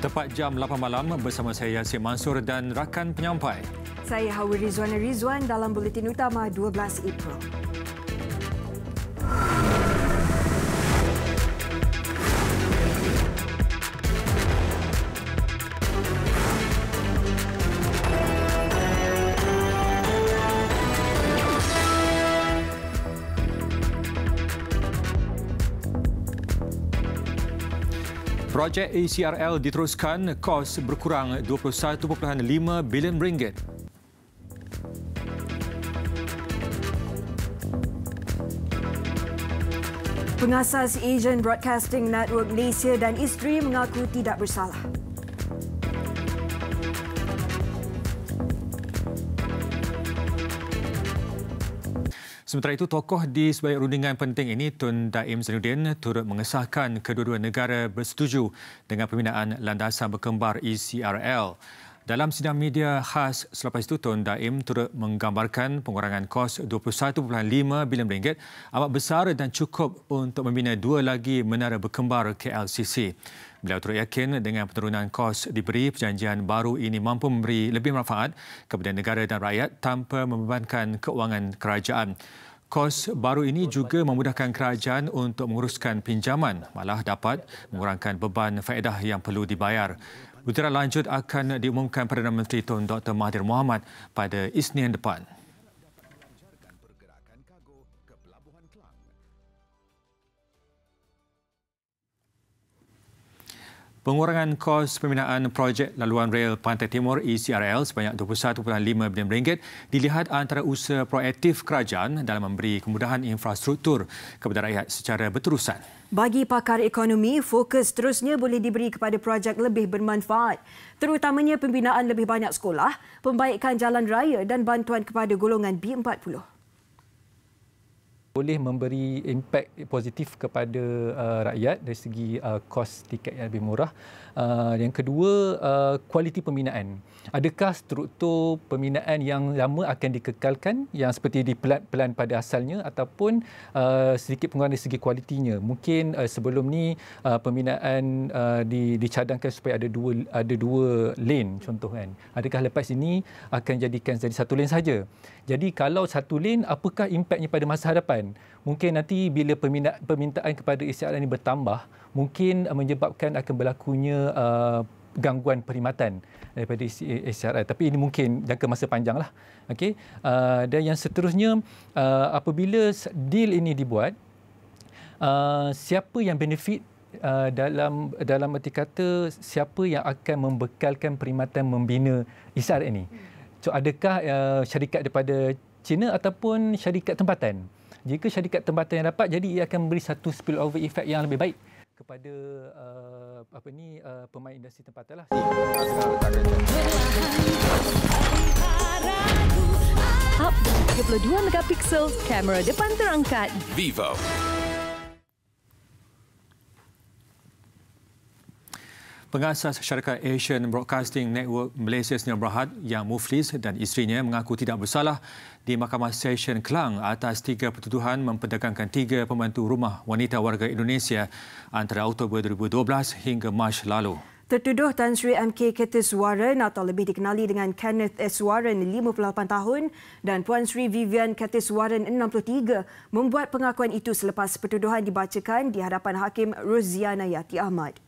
Tepat jam 8 malam bersama saya Yasin Mansur dan rakan penyampai. Saya Hawa Rizwan dalam Buletin Utama 12 April. Projek ECRL diteruskan, kos berkurang 21.5 bilion ringgit. Pengasas Asian Broadcasting Network Malaysia dan isteri mengaku tidak bersalah. Sementara itu, tokoh di sebalik rundingan penting ini, Tun Daim Zainuddin, turut mengesahkan kedua-dua negara bersetuju dengan pembinaan landasan berkembar ECRL. Dalam sidang media khas selepas itu, Tun Daim turut menggambarkan pengurangan kos 21.5 bilion ringgit amat besar dan cukup untuk membina dua lagi menara berkembar KLCC. Beliau turut yakin dengan penurunan kos diberi, perjanjian baru ini mampu memberi lebih manfaat kepada negara dan rakyat tanpa membebankan keuangan kerajaan. Kos baru ini juga memudahkan kerajaan untuk menguruskan pinjaman, malah dapat mengurangkan beban faedah yang perlu dibayar. Butiran lanjut akan diumumkan Perdana Menteri Tun Dr. Mahathir Mohamad pada Isnin depan. Pengurangan kos pembinaan projek laluan rel Pantai Timur ECRL sebanyak 21.5 bilion ringgit dilihat antara usaha proaktif kerajaan dalam memberi kemudahan infrastruktur kepada rakyat secara berterusan. Bagi pakar ekonomi, fokus terusnya boleh diberi kepada projek lebih bermanfaat, terutamanya pembinaan lebih banyak sekolah, pembaikan jalan raya dan bantuan kepada golongan B40. Boleh memberi impak positif kepada rakyat dari segi kos tiket yang lebih murah. Yang kedua, kualiti pembinaan. Adakah struktur pembinaan yang lama akan dikekalkan yang seperti di pelan pada asalnya ataupun sedikit pengurangan dari segi kualitinya? Mungkin sebelum ni pembinaan dicadangkan supaya ada dua lane contoh kan. Adakah lepas ini akan jadikan jadi satu lane saja? Jadi kalau satu lane, apakah impaknya pada masa hadapan? Mungkin nanti bila permintaan kepada ECRL ini bertambah, mungkin menyebabkan akan berlakunya gangguan perkhidmatan daripada ECRL. Tapi ini mungkin jangka masa panjang lah. Okay? Dan yang seterusnya, apabila deal ini dibuat, siapa yang benefit dalam arti kata siapa yang akan membekalkan perkhidmatan membina ECRL ini? So, adakah syarikat daripada China ataupun syarikat tempatan? Jika syarikat tempatan yang dapat, jadi ia akan memberi satu spillover effect yang lebih baik kepada pemain industri tempatan lah. Up 32 megapiksel, kamera depan terangkat. Vivo. Pengasas syarikat Asian Broadcasting Network Malaysia Sdn Bhd yang Muflis dan isterinya mengaku tidak bersalah di Mahkamah Session Klang atas 3 pertuduhan memperdagangkan 3 pembantu rumah wanita warga Indonesia antara Oktober 2012 hingga Mac lalu. Tertuduh Tan Sri M.K. Curtis Warren atau lebih dikenali dengan Kenneth S. Warren 58 tahun dan Puan Sri Vivian Curtis Warren 63 membuat pengakuan itu selepas pertuduhan dibacakan di hadapan Hakim Roziana Yati Ahmad.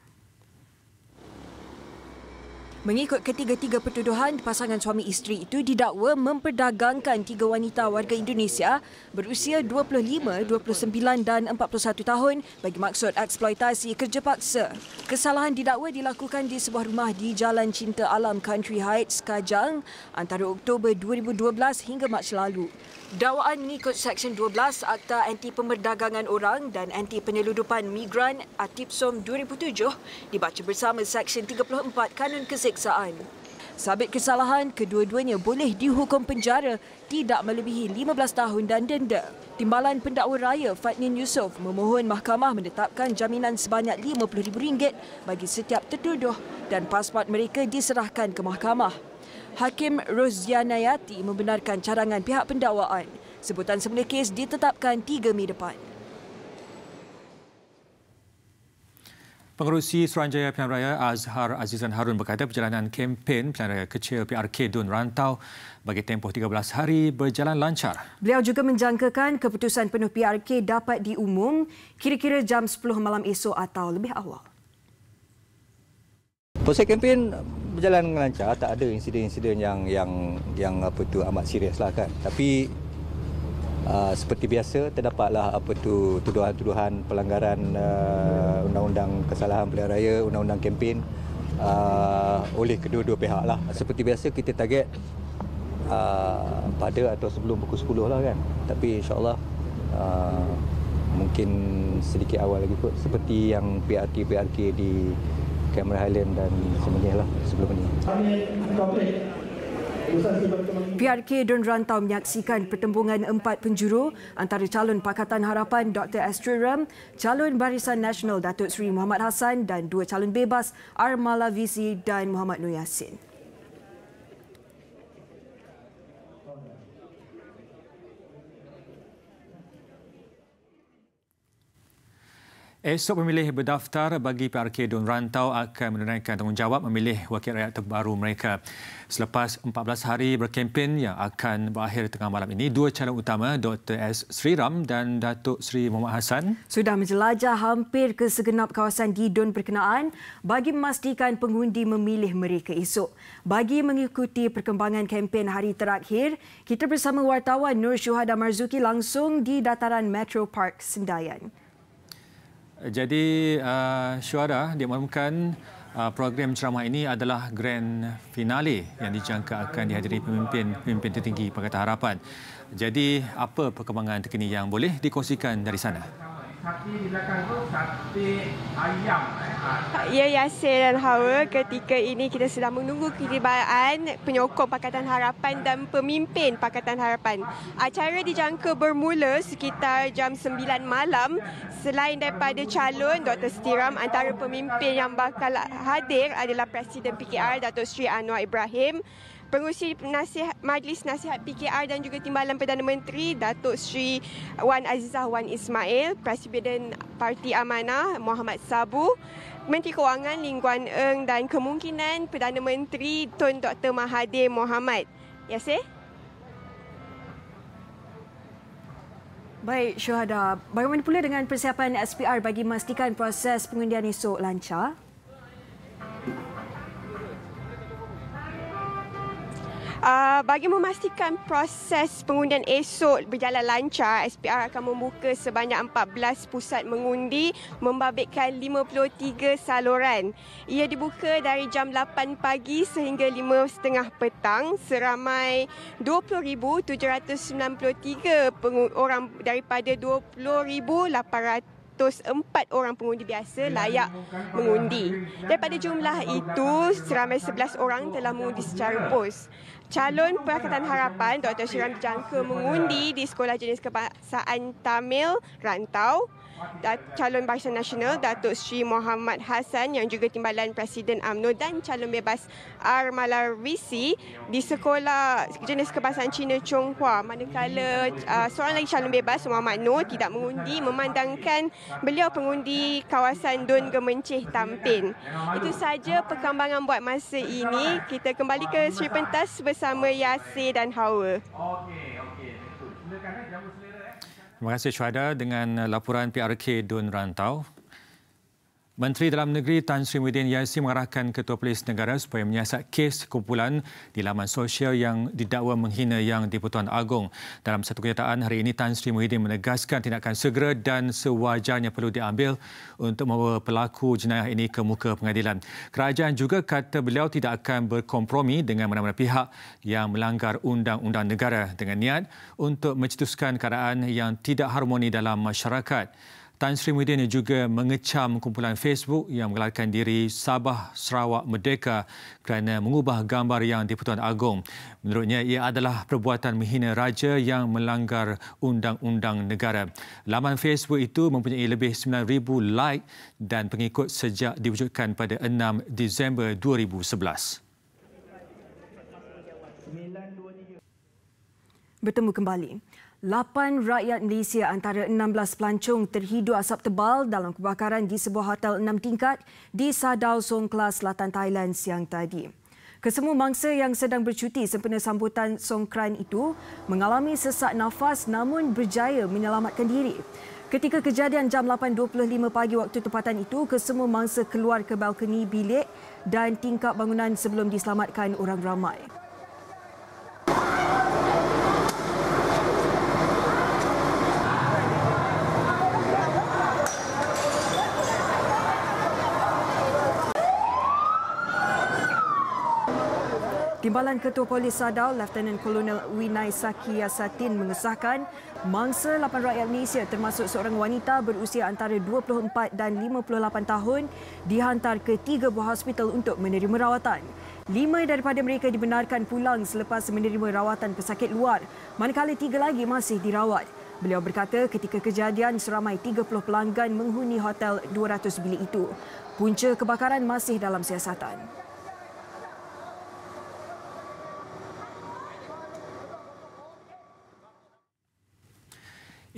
Mengikut ketiga-tiga pertuduhan, pasangan suami isteri itu didakwa memperdagangkan 3 wanita warga Indonesia berusia 25, 29 dan 41 tahun bagi maksud eksploitasi kerja paksa. Kesalahan didakwa dilakukan di sebuah rumah di Jalan Cinta Alam Country Heights, Kajang antara Oktober 2012 hingga Mac lalu. Dakwaan mengikut Seksyen 12 Akta Anti Pemerdagangan Orang dan Anti Penyeludupan Migran ATIPSOM 2007 dibaca bersama Seksyen 34 Kanun Keseksaan. Sabit kesalahan, kedua-duanya boleh dihukum penjara tidak melebihi 15 tahun dan denda. Timbalan Pendakwa Raya Fadnin Yusof memohon mahkamah menetapkan jaminan sebanyak RM50,000 bagi setiap tertuduh dan pasport mereka diserahkan ke mahkamah. Hakim Roziana Yati membenarkan cadangan pihak pendakwaan. Sebutan semula kes ditetapkan 3 Mei depan. Pengerusi Suruhanjaya Pilihan Raya Azhar Azizan Harun berkata perjalanan kempen Pilihan Raya Kecil PRK Dun Rantau bagi tempoh 13 hari berjalan lancar. Beliau juga menjangkakan keputusan penuh PRK dapat diumum kira-kira jam 10 malam esok atau lebih awal. Proses kempen berjalan dengan lancar, tak ada insiden-insiden yang amat serius lah kan. Tapi seperti biasa terdapatlah tuduhan-tuduhan pelanggaran undang-undang kesalahan pilihan raya, undang-undang kempen oleh kedua-dua pihak lah. Seperti biasa kita target pada atau sebelum pukul 10 lah kan. Tapi insya-Allah mungkin sedikit awal lagi kot, seperti yang PRK di Cameron Highland dan sebagainya lah sebelum ini. PRK Dun Rantau menyaksikan pertembungan 4 penjuru antara calon Pakatan Harapan Dr. Astrid Ram, calon Barisan Nasional Datuk Seri Muhammad Hassan dan 2 calon bebas Armala Vizi dan Muhammad Nur Yassin. Esok pemilih berdaftar bagi PRK Dun Rantau akan menunaikan tanggungjawab memilih wakil rakyat terbaru mereka. Selepas 14 hari berkempen yang akan berakhir tengah malam ini, 2 calon utama Dr. S. Sri Ram dan Datuk Seri Muhammad Hassan sudah menjelajah hampir ke segenap kawasan di Dun berkenaan bagi memastikan pengundi memilih mereka esok. Bagi mengikuti perkembangan kempen hari terakhir, kita bersama wartawan Nur Syuhada Marzuki langsung di dataran Metro Park Sendayan. Jadi, Syuhada dimaklumkan program ceramah ini adalah grand finale yang dijangka akan dihadiri pemimpin tertinggi Pakatan Harapan. Jadi, apa perkembangan terkini yang boleh dikongsikan dari sana? Di belakang tu sate ayam. Ya, Yasir dan Hawa, ketika ini kita sedang menunggu ketibaan penyokong Pakatan Harapan dan pemimpin Pakatan Harapan. Acara dijangka bermula sekitar jam 9 malam. Selain daripada calon Dr. Sri Ram, antara pemimpin yang bakal hadir adalah Presiden PKR Datuk Seri Anwar Ibrahim, Pengerusi Majlis Nasihat PKR dan juga Timbalan Perdana Menteri Datuk Seri Wan Azizah Wan Ismail, Presiden Parti Amanah Muhammad Sabu, Menteri Kewangan Lee Kuan Eng dan kemungkinan Perdana Menteri Tun Dr. Mahathir Mohamad. Yasir? Baik, Syuhada. Bagaimana pula dengan persiapan SPR bagi memastikan proses pengundian esok lancar? Bagi memastikan proses pengundian esok berjalan lancar, SPR akan membuka sebanyak 14 pusat mengundi membabitkan 53 saluran. Ia dibuka dari jam 8 pagi sehingga 5.30 petang. Seramai 20,793 orang daripada 20,804 orang pengundi biasa layak mengundi. Daripada jumlah itu, seramai 11 orang telah mengundi secara pos. Calon Pakatan Harapan Dr. Sri Ram dijangka mengundi di Sekolah Jenis Kebangsaan Tamil Rantau. Calon Barisan Nasional Datuk Seri Muhammad Hassan yang juga Timbalan Presiden UMNO dan calon bebas Armala Vizi di Sekolah Jenis Kebangsaan Cina Chonghua. Manakala seorang lagi calon bebas Muhammad Nur tidak mengundi memandangkan beliau pengundi kawasan Dun Gemencih Tampin. Itu saja perkembangan buat masa ini. Kita kembali ke Sri Pentas bersama Yasir dan Hawa. Terima kasih Syuhada dengan laporan PRK Dun Rantau. Menteri Dalam Negeri Tan Sri Muhyiddin Yassin mengarahkan Ketua Polis Negara supaya menyiasat kes kumpulan di laman sosial yang didakwa menghina Yang di-Pertuan Agong. Dalam satu kenyataan hari ini, Tan Sri Muhyiddin menegaskan tindakan segera dan sewajarnya perlu diambil untuk membawa pelaku jenayah ini ke muka pengadilan. Kerajaan juga kata beliau tidak akan berkompromi dengan mana-mana pihak yang melanggar undang-undang negara dengan niat untuk mencetuskan keadaan yang tidak harmoni dalam masyarakat. Tan Sri Muhyiddin juga mengecam kumpulan Facebook yang menggelarkan diri Sabah Sarawak Merdeka kerana mengubah gambar Yang di-Pertuan Agong. Menurutnya, ia adalah perbuatan menghina raja yang melanggar undang-undang negara. Laman Facebook itu mempunyai lebih 9,000 like dan pengikut sejak diwujudkan pada 6 Disember 2011. Bertemu kembali. 8 rakyat Malaysia antara 16 pelancong terhidu asap tebal dalam kebakaran di sebuah hotel 6 tingkat di Sadao, Songkhla, Selatan Thailand siang tadi. Kesemua mangsa yang sedang bercuti sempena sambutan Songkran itu mengalami sesak nafas namun berjaya menyelamatkan diri. Ketika kejadian jam 8.25 pagi waktu tempatan itu, kesemua mangsa keluar ke balkoni bilik dan tingkap bangunan sebelum diselamatkan orang ramai. Timbalan Ketua Polis Sadao, Lieutenant Kolonel Winai Saki Yasatin mengesahkan mangsa 8 rakyat Malaysia termasuk seorang wanita berusia antara 24 dan 58 tahun dihantar ke 3 buah hospital untuk menerima rawatan. 5 daripada mereka dibenarkan pulang selepas menerima rawatan pesakit luar, manakala 3 lagi masih dirawat. Beliau berkata ketika kejadian seramai 30 pelanggan menghuni hotel 200 bilik itu. Punca kebakaran masih dalam siasatan.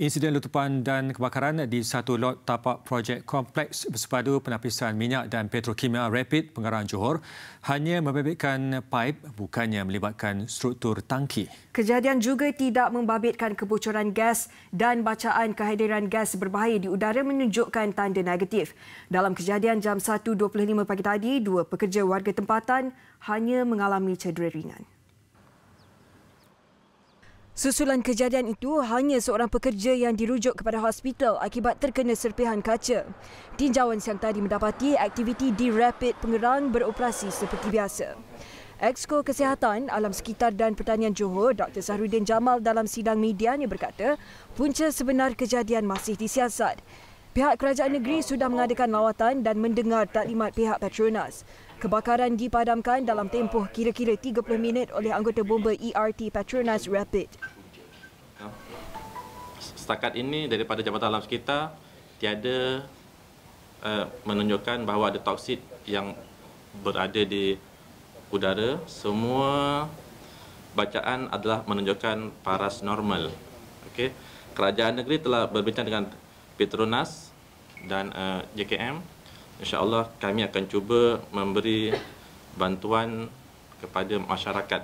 Insiden letupan dan kebakaran di satu lot tapak projek kompleks bersepadu penapisan minyak dan petrokimia Rapid Pengarang Johor hanya membabitkan paip bukannya melibatkan struktur tangki. Kejadian juga tidak membabitkan kebocoran gas dan bacaan kehadiran gas berbahaya di udara menunjukkan tanda negatif. Dalam kejadian jam 1.25 pagi tadi, 2 pekerja warga tempatan hanya mengalami cedera ringan. Susulan kejadian itu, hanya seorang pekerja yang dirujuk kepada hospital akibat terkena serpihan kaca. Tinjauan siang tadi mendapati aktiviti di Rapid Pengerang beroperasi seperti biasa. Exco Kesihatan, Alam Sekitar dan Pertanian Johor, Dr. Zahruddin Jamal dalam sidang medianya berkata, punca sebenar kejadian masih disiasat. Pihak kerajaan negeri sudah mengadakan lawatan dan mendengar taklimat pihak Petronas. Kebakaran dipadamkan dalam tempoh kira-kira 30 minit oleh anggota bomba ERT Petronas Rapid. Setakat ini daripada Jabatan Alam Sekitar tiada menunjukkan bahawa ada toksid yang berada di udara. Semua bacaan adalah menunjukkan paras normal. Okey. Kerajaan negeri telah berbincang dengan Petronas dan JKM. InsyaAllah kami akan cuba memberi bantuan kepada masyarakat.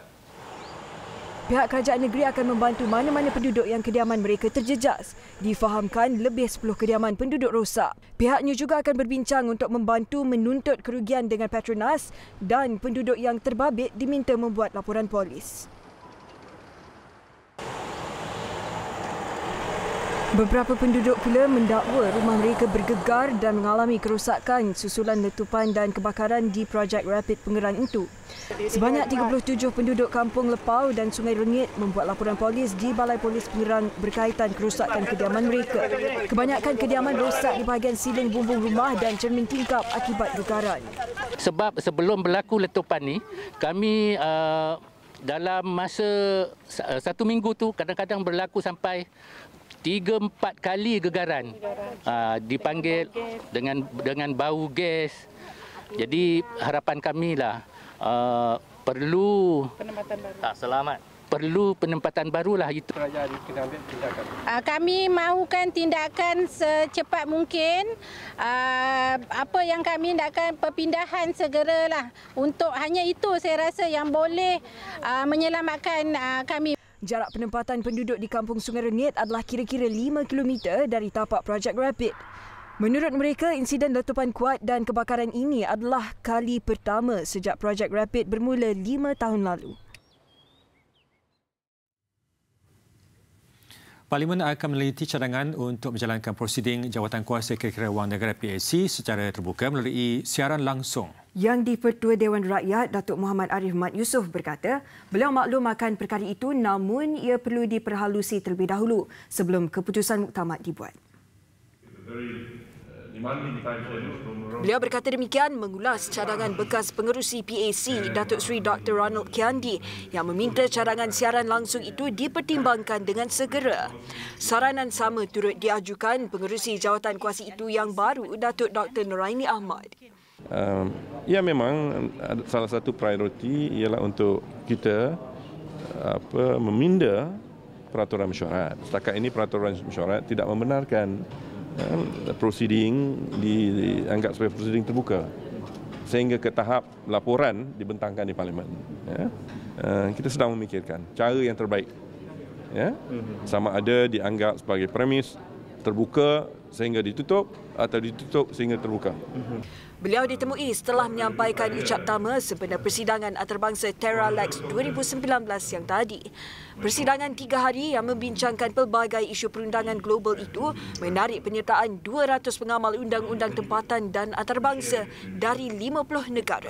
Pihak kerajaan negeri akan membantu mana-mana penduduk yang kediaman mereka terjejas. Difahamkan lebih 10 kediaman penduduk rosak. Pihaknya juga akan berbincang untuk membantu menuntut kerugian dengan Petronas dan penduduk yang terbabit diminta membuat laporan polis. Beberapa penduduk pula mendakwa rumah mereka bergegar dan mengalami kerosakan susulan letupan dan kebakaran di projek Rapid Pengerang itu. Sebanyak 37 penduduk Kampung Lepau dan Sungai Rengit membuat laporan polis di Balai Polis Pengerang berkaitan kerosakan kediaman mereka. Kebanyakan kediaman rosak di bahagian siling bumbung rumah dan cermin tingkap akibat getaran. Sebab sebelum berlaku letupan ni, kami dalam masa 1 minggu tu kadang-kadang berlaku sampai 3-4 kali gegaran. Dipanggil dengan bau gas. Jadi harapan kami lah perlu penempatan baru. Selamat. Perlu penempatan barulah itu. Kerajaan kena ambil tindakan. Kami mahukan tindakan secepat mungkin. Apa yang kami nakkan perpindahan segeralah. Untuk hanya itu saya rasa yang boleh menyelamatkan kami. Jarak penempatan penduduk di Kampung Sungai Rengit adalah kira-kira 5 km dari tapak projek Rapid. Menurut mereka, insiden letupan kuat dan kebakaran ini adalah kali pertama sejak projek Rapid bermula 5 tahun lalu. Parlimen akan meneliti cadangan untuk menjalankan prosiding Jawatankuasa Kira-kira Wang Negara PAC secara terbuka melalui siaran langsung. Yang di-Pertua Dewan Rakyat, Datuk Muhammad Arif Mat Yusof berkata, beliau maklum akan perkara itu namun ia perlu diperhalusi terlebih dahulu sebelum keputusan muktamad dibuat. Beliau berkata demikian mengulas cadangan bekas pengerusi PAC Datuk Seri Dr. Ronald Kiandi yang meminta cadangan siaran langsung itu dipertimbangkan dengan segera. Saranan sama turut diajukan pengerusi jawatankuasa itu yang baru Datuk Dr. Noraini Ahmad. Ya memang salah satu prioriti ialah untuk kita meminda peraturan mesyuarat. Setakat ini peraturan mesyuarat tidak membenarkan prosiding dianggap sebagai prosiding terbuka sehingga ke tahap laporan dibentangkan di Parlimen. Kita sedang memikirkan cara yang terbaik. Sama ada dianggap sebagai premis terbuka sehingga ditutup atau ditutup sehingga terbuka. Beliau ditemui setelah menyampaikan ucap tama sempena persidangan antarabangsa Terralex 2019 yang tadi. Persidangan 3 hari yang membincangkan pelbagai isu perundangan global itu menarik penyertaan 200 pengamal undang-undang tempatan dan antarabangsa dari 50 negara.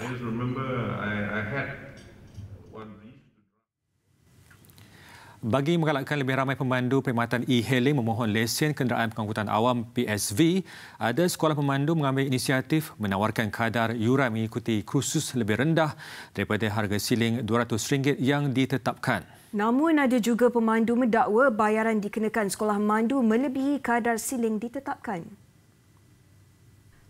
Bagi menggalakkan lebih ramai pemandu perkhidmatan e-hailing memohon lesen kenderaan pengangkutan awam PSV, ada sekolah pemandu mengambil inisiatif menawarkan kadar yuran mengikuti kursus lebih rendah daripada harga siling RM200 yang ditetapkan. Namun ada juga pemandu mendakwa bayaran dikenakan sekolah memandu melebihi kadar siling ditetapkan.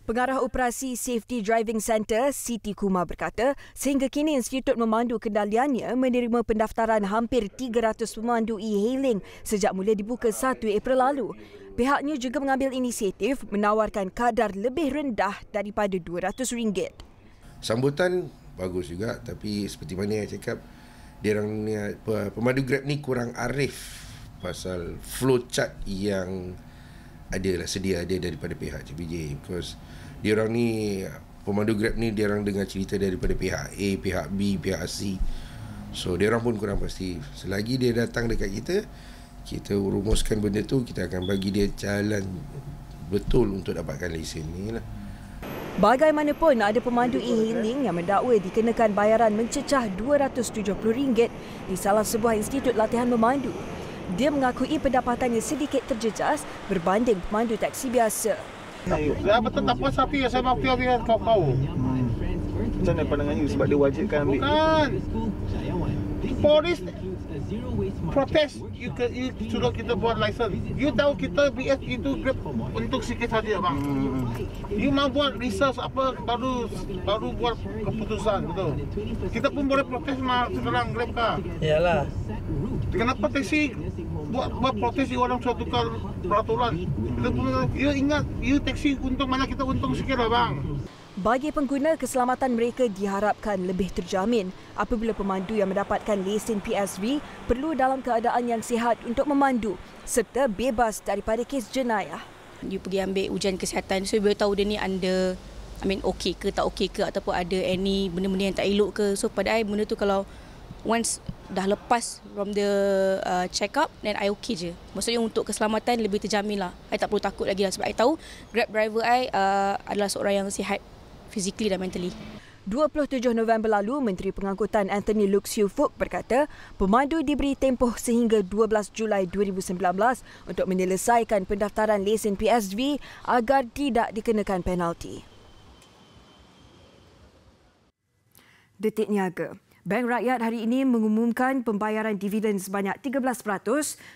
Pengarah Operasi Safety Driving Centre, Siti Kumar berkata, sehingga kini Institut Memandu Kendaliannya menerima pendaftaran hampir 300 pemandu e-hailing sejak mula dibuka 1 April lalu. Pihaknya juga mengambil inisiatif menawarkan kadar lebih rendah daripada RM200. Sambutan bagus juga, tapi seperti mana yang cakap, pemandu Grab ni kurang arif pasal flowchart yang sedia ada daripada pihak CBJ, because diorang ni, pemandu Grab ni diorang dengar cerita daripada pihak A, pihak B, pihak C, so diorang pun kurang pasti. Selagi dia datang dekat kita rumuskan benda tu, kita akan bagi dia jalan betul untuk dapatkan lesen ni lah. Bagaimanapun, ada pemandu e-hailing yang mendakwa dikenakan bayaran mencecah RM270 di salah sebuah institut latihan memandu. Dia mengakui pendapatannya sedikit terjejas berbanding pemandu taksi biasa. Saya betul tak puas hati yang saya mahu biar kau tahu. Macam mana pandangannya sebab dia wajibkan ambil? Bukan. Polis protes you suruh kita buat license. You tahu kita BS itu Grab untuk sikit saja bang. You mahu buat research apa baru buat keputusan, betul. Kita pun boleh protes sekarang Grab kah? Iyalah. Kenapa taksi buat protes orang suatu peraturan? You ingat, you taksi untung mana kita untung sikit lah bang. Bagi pengguna, keselamatan mereka diharapkan lebih terjamin apabila pemandu yang mendapatkan lesen PSV perlu dalam keadaan yang sihat untuk memandu serta bebas daripada kes jenayah. You pergi ambil ujian kesihatan, so you tahu dia ni okey ke tak okey ke ataupun ada any benda-benda yang tak elok ke. So pada I benda tu kalau once dah lepas from the check up, then I okay je. Maksudnya untuk keselamatan lebih terjamin lah. I tak perlu takut lagi lah sebab I tahu Grab driver I adalah seorang yang sihat physically dan mentally. 27 November lalu, Menteri Pengangkutan Anthony Loke Siu Fook berkata, pemandu diberi tempoh sehingga 12 Julai 2019 untuk menyelesaikan pendaftaran lesen PSV agar tidak dikenakan penalti. Detik Niaga. Bank Rakyat hari ini mengumumkan pembayaran dividen sebanyak 13%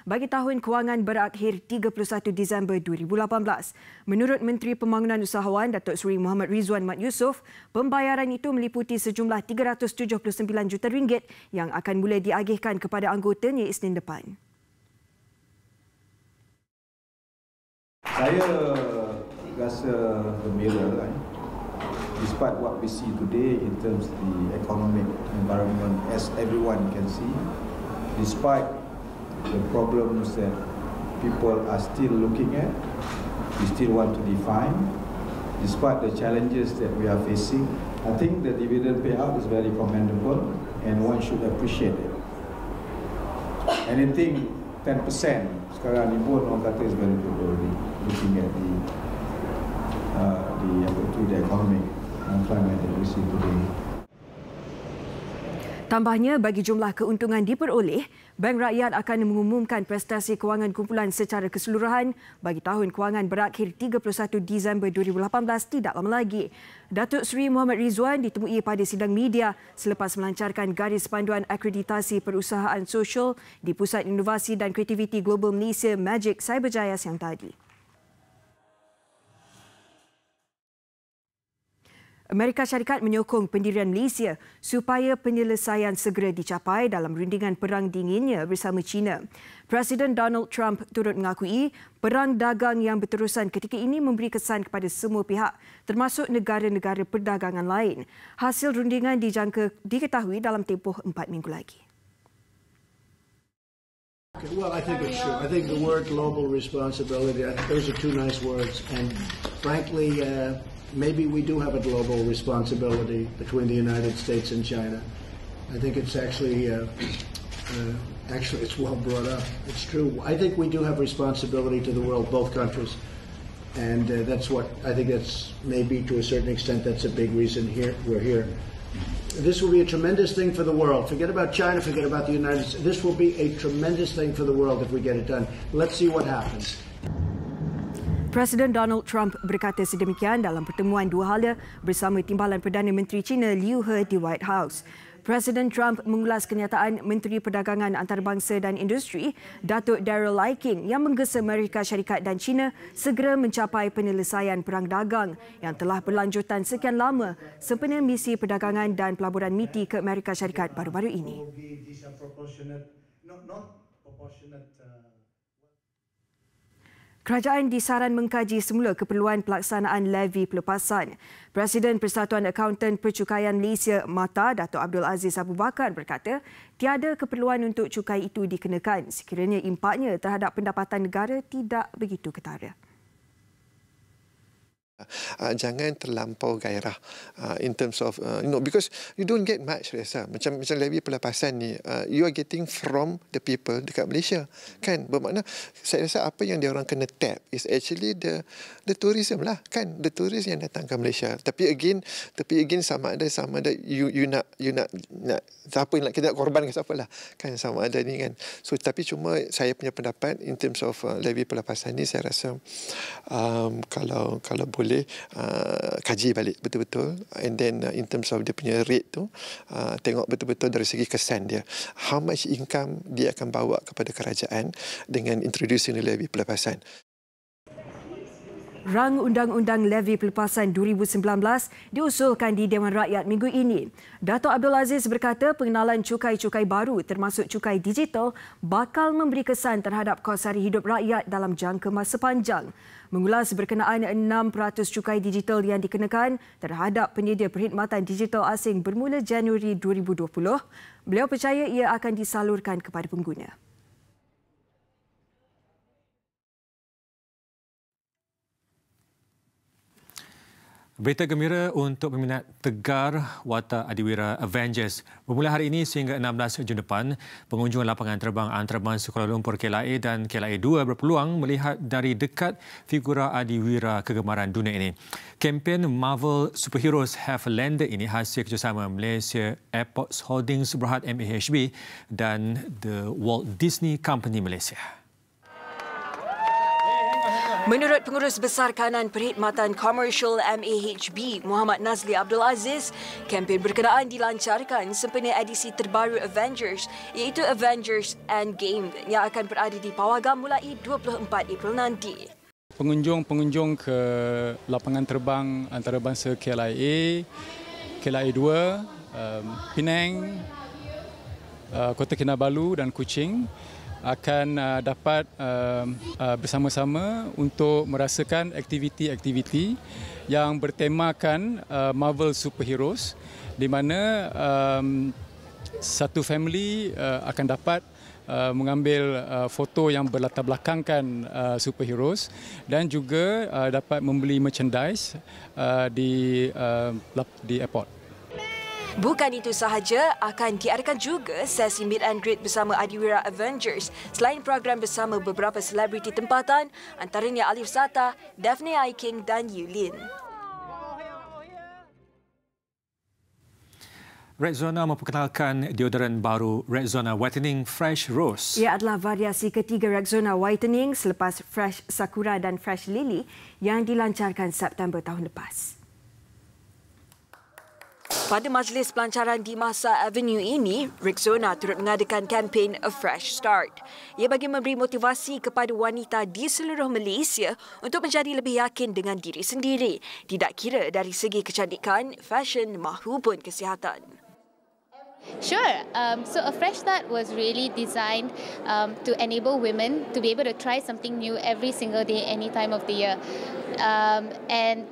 bagi tahun kewangan berakhir 31 Disember 2018. Menurut Menteri Pembangunan Usahawan Datuk Seri Muhammad Rizwan Mat Yusof, pembayaran itu meliputi sejumlah RM379 juta yang akan mula diagihkan kepada anggotanya Isnin depan. Saya rasa gembira despite what we see today in terms of the economic environment, as everyone can see, despite the problems that people are still looking at, we still want to define, despite the challenges that we are facing, I think the dividend payout is very commendable and one should appreciate it. Anything 10% sekarang ni pun orang kata is very good already, looking at the economic climate that we see today. Tambahnya, bagi jumlah keuntungan diperoleh, Bank Rakyat akan mengumumkan prestasi kewangan kumpulan secara keseluruhan bagi tahun kewangan berakhir 31 Disember 2018 tidak lama lagi. Datuk Seri Muhammad Rizwan ditemui pada sidang media selepas melancarkan garis panduan akreditasi perusahaan sosial di Pusat Inovasi dan Kreativiti Global Malaysia Magic Cyberjaya siang tadi. Amerika Syarikat menyokong pendirian Malaysia supaya penyelesaian segera dicapai dalam rundingan perang dinginnya bersama China. Presiden Donald Trump turut mengakui perang dagang yang berterusan ketika ini memberi kesan kepada semua pihak, termasuk negara-negara perdagangan lain. Hasil rundingan dijangka diketahui dalam tempoh 4 minggu lagi. Well, I think it's true. I think the word global responsibility, those are two nice words. And frankly, maybe we do have a global responsibility between the United States and China. I think it's actually it's well brought up. It's true. I think we do have responsibility to the world, both countries. And that's what, I think that's maybe to a certain extent, that's a big reason we're here. This will be a tremendous thing for the world. Forget about China, forget about the United States. This will be a tremendous thing for the world if we get it done. Let's see what happens. Presiden Donald Trump berkata sedemikian dalam pertemuan dua hala bersama Timbalan Perdana Menteri China Liu He di White House. Presiden Trump mengulas kenyataan Menteri Perdagangan Antarabangsa dan Industri, Datuk Daryl King, yang menggesa Amerika Syarikat dan China segera mencapai penyelesaian perang dagang yang telah berlanjutan sekian lama sempena misi perdagangan dan pelaburan MITI ke Amerika Syarikat baru-baru ini. Kerajaan disaran mengkaji semula keperluan pelaksanaan levy pelepasan. Presiden Persatuan Akauntan Percukaian Malaysia MATA, Datuk Abdul Aziz Abu Bakar berkata, tiada keperluan untuk cukai itu dikenakan sekiranya impaknya terhadap pendapatan negara tidak begitu ketara. Jangan terlampau gairah in terms of because you don't get much rasa macam levy pelepasan ni you are getting from the people dekat Malaysia kan, bermakna saya rasa apa yang dia orang kena tap is actually the tourism lah kan, the tourist yang datang ke Malaysia. Tapi again sama ada you nak siapa yang kita nak korban ke siapa lah kan, sama ada ni kan. So tapi cuma saya punya pendapat in terms of levy pelepasan ni, saya rasa kalau boleh kaji balik betul-betul, and then in terms of dia punya rate tu tengok betul-betul dari segi kesan dia, how much income dia akan bawa kepada kerajaan dengan introducing levy pelepasan. Rang Undang-Undang Levy Pelepasan 2019 diusulkan di Dewan Rakyat minggu ini. Datuk Abdul Aziz berkata pengenalan cukai-cukai baru termasuk cukai digital bakal memberi kesan terhadap kos sara hidup rakyat dalam jangka masa panjang. Mengulas berkenaan 6% cukai digital yang dikenakan terhadap penyedia perkhidmatan digital asing bermula Januari 2020, beliau percaya ia akan disalurkan kepada pengguna. Berita gembira untuk peminat Tegar Watak Adiwira Avengers. Bermula hari ini sehingga 16 Jun depan, pengunjung lapangan terbang antarabangsa Kuala Lumpur KLIA dan KLIA 2 berpeluang melihat dari dekat figura Adiwira kegemaran dunia ini. Kempen Marvel Superheroes Have Landed ini hasil kerjasama Malaysia Airports Holdings Berhad MAHB dan The Walt Disney Company Malaysia. Menurut Pengurus Besar Kanan Perkhidmatan Komersial MAHB, Muhammad Nazli Abdul Aziz, kempen berkenaan dilancarkan sempena edisi terbaru Avengers, iaitu Avengers Endgame yang akan berada di Pawagam mulai 24 April nanti. Pengunjung ke lapangan terbang antarabangsa KLIA, KLIA 2, Penang, Kota Kinabalu dan Kuching akan dapat bersama-sama untuk merasakan aktiviti-aktiviti yang bertemakan Marvel Superheroes, di mana satu family akan dapat mengambil foto yang berlatar belakangkan superheroes dan juga dapat membeli merchandise di airport. Bukan itu sahaja, akan diadakan juga sesi meet and greet bersama Adiwira Avengers selain program bersama beberapa selebriti tempatan, antaranya Alif Sata, Daphne Aiking dan Yulin. Rexona memperkenalkan deodoran baru Rexona Whitening Fresh Rose. Ia adalah variasi ketiga Rexona Whitening selepas Fresh Sakura dan Fresh Lily yang dilancarkan September tahun lepas. Pada majlis pelancaran di Masa Avenue ini, Rexona turut mengadakan kempen A Fresh Start. Ia bagi memberi motivasi kepada wanita di seluruh Malaysia untuk menjadi lebih yakin dengan diri sendiri, tidak kira dari segi kecantikan, fashion mahupun kesihatan. Sure. So A Fresh Start was really designed to enable women to be able to try something new every single day, any time of the year. And,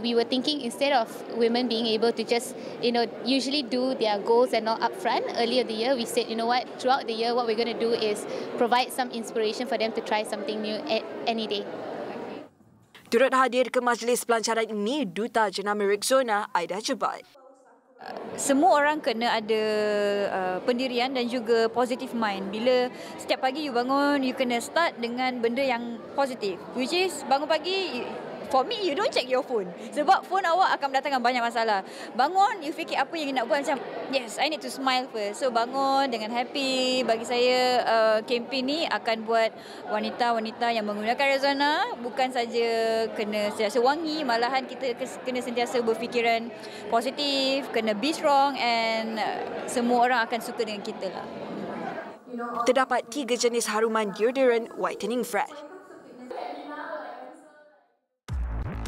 we were thinking instead of women being able to just, usually do their goals and all upfront earlier the year, we said, throughout the year, what we're going to do is provide some inspiration for them to try something new any day. Turut hadir ke majlis pelancaran ini, Duta Jenama Rexona, Aida Jebat. Semua orang kena ada pendirian dan juga positive mind. Bila setiap pagi you bangun, you kena start dengan benda yang positif. Which is, bangun pagi, for me, you don't check your phone. Sebab phone awak akan mendatangkan banyak masalah. Bangun, you fikir apa yang you nak buat, macam, yes, I need to smile first. So, bangun dengan happy. Bagi saya, kempen ni akan buat wanita-wanita yang menggunakan Rexona bukan saja kena sentiasa wangi, malahan kita kena sentiasa berfikiran positif, kena be strong, and semua orang akan suka dengan kita lah. Terdapat 3 jenis haruman deodorant whitening fresh.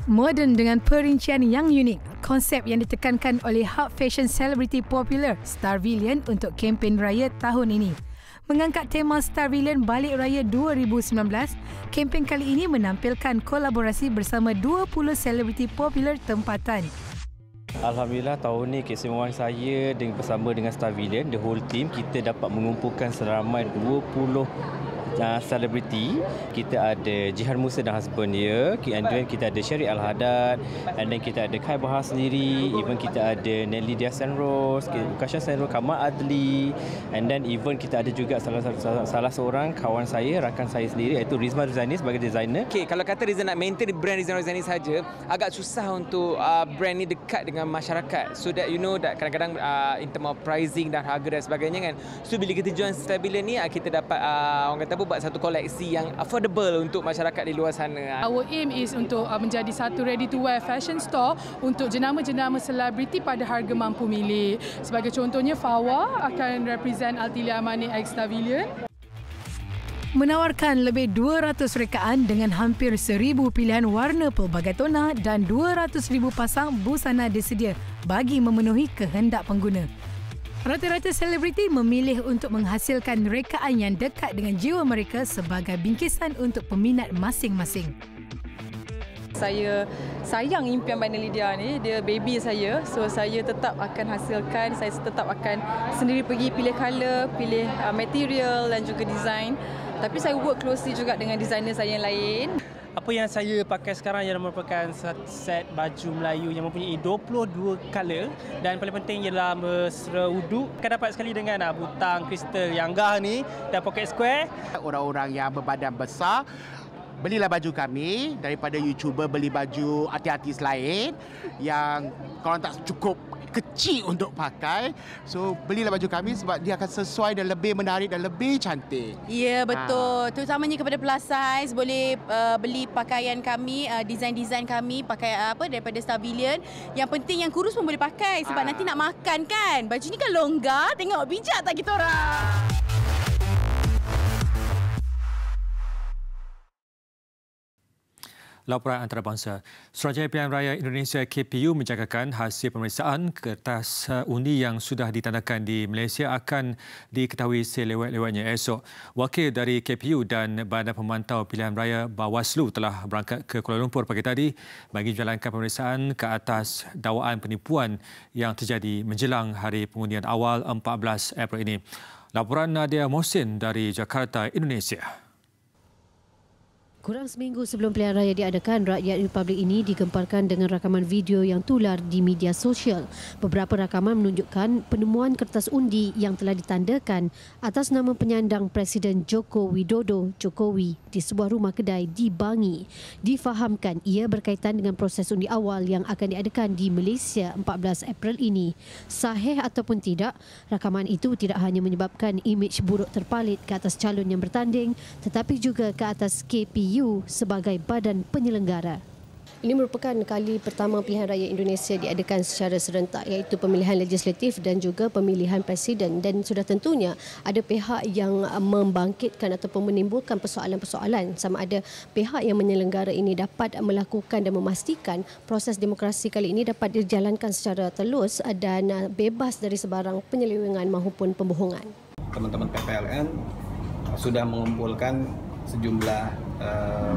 Moden dengan perincian yang unik, konsep yang ditekankan oleh hub fashion celebrity popular Starvillian untuk kempen raya tahun ini. Mengangkat tema Starvillian Balik Raya 2019, kempen kali ini menampilkan kolaborasi bersama 20 selebriti popular tempatan. Alhamdulillah tahun ni keistimewaan saya bersama dengan Starvillian, the whole team, kita dapat mengumpulkan seramai 20 selebriti. Kita ada Jihan Musa dan husband dia, and then kita ada Sherry Al-Haddad, and then kita ada Kai Bahar sendiri, even kita ada Nelly Diasan Rose, Ukasha Senro, Kamal Adli, and then even kita ada juga salah seorang kawan saya, rakan saya sendiri, iaitu Rizma Rizani sebagai designer. Okay, kalau kata Rizal nak maintain brand Rizal Rizani saja, agak susah untuk brand ni dekat dengan masyarakat, so that that kadang-kadang in term of pricing dan harga dan sebagainya kan. So bila kita jual Starvillian ni, kita dapat orang kata buat satu koleksi yang affordable untuk masyarakat di luar sana. Our aim is untuk menjadi satu ready to wear fashion store untuk jenama-jenama selebriti pada harga mampu milik. Sebagai contohnya, Fawa akan represent Altilia Amani X Starvillian. Menawarkan lebih 200 rekaan dengan hampir 1,000 pilihan warna pelbagai tona dan 200,000 pasang busana disedia bagi memenuhi kehendak pengguna. Rata-rata selebriti memilih untuk menghasilkan rekaan yang dekat dengan jiwa mereka sebagai bingkisan untuk peminat masing-masing. Saya sayang impian Mbak Lydia ni, dia baby saya. So saya tetap akan hasilkan, saya tetap akan sendiri pergi pilih colour, pilih material dan juga design. Tapi saya work closely juga dengan designer saya yang lain. Apa yang saya pakai sekarang ialah merupakan set baju Melayu yang mempunyai 22 color, dan paling penting ialah mesra uduk. Akan dapat sekali dengan butang kristal yang gah ni dan pocket square. Orang-orang yang berbadan besar, belilah baju kami daripada you cuba beli baju artis-artis lain yang korang tak cukup kecil untuk pakai. So belilah baju kami sebab dia akan sesuai dan lebih menarik dan lebih cantik. Ya, betul. Terutamanya kepada plus size, boleh beli pakaian kami, design-design kami pakai daripada Starvillian. Yang penting yang kurus pun boleh pakai sebab nanti nak makan kan. Baju ni kan longgar, tengok bijak tak kita orang. Laporan antarabangsa. Suruhanjaya Pilihan Raya Indonesia KPU menjangkakan hasil pemeriksaan kertas undi yang sudah ditandakan di Malaysia akan diketahui selewat-lewatnya esok. Wakil dari KPU dan Badan Pemantau Pilihan Raya Bawaslu telah berangkat ke Kuala Lumpur pagi tadi bagi menjalankan pemeriksaan ke atas dakwaan penipuan yang terjadi menjelang hari pengundian awal 14 April ini. Laporan Nadia Mohsin dari Jakarta, Indonesia. Kurang seminggu sebelum pilihan raya diadakan, rakyat Republik ini digemparkan dengan rakaman video yang tular di media sosial. Beberapa rakaman menunjukkan penemuan kertas undi yang telah ditandakan atas nama penyandang Presiden Joko Widodo, Jokowi, di sebuah rumah kedai di Bangi. Difahamkan ia berkaitan dengan proses undi awal yang akan diadakan di Malaysia 14 April ini. Sahih ataupun tidak, rakaman itu tidak hanya menyebabkan imej buruk terpalit ke atas calon yang bertanding, tetapi juga ke atas KPU sebagai badan penyelenggara. Ini merupakan kali pertama pilihan raya Indonesia diadakan secara serentak, iaitu pemilihan legislatif dan juga pemilihan presiden, dan sudah tentunya ada pihak yang membangkitkan ataupun menimbulkan persoalan-persoalan sama ada pihak yang menyelenggara ini dapat melakukan dan memastikan proses demokrasi kali ini dapat dijalankan secara telus dan bebas dari sebarang penyelewengan maupun pembohongan. Teman-teman PPLN sudah mengumpulkan sejumlah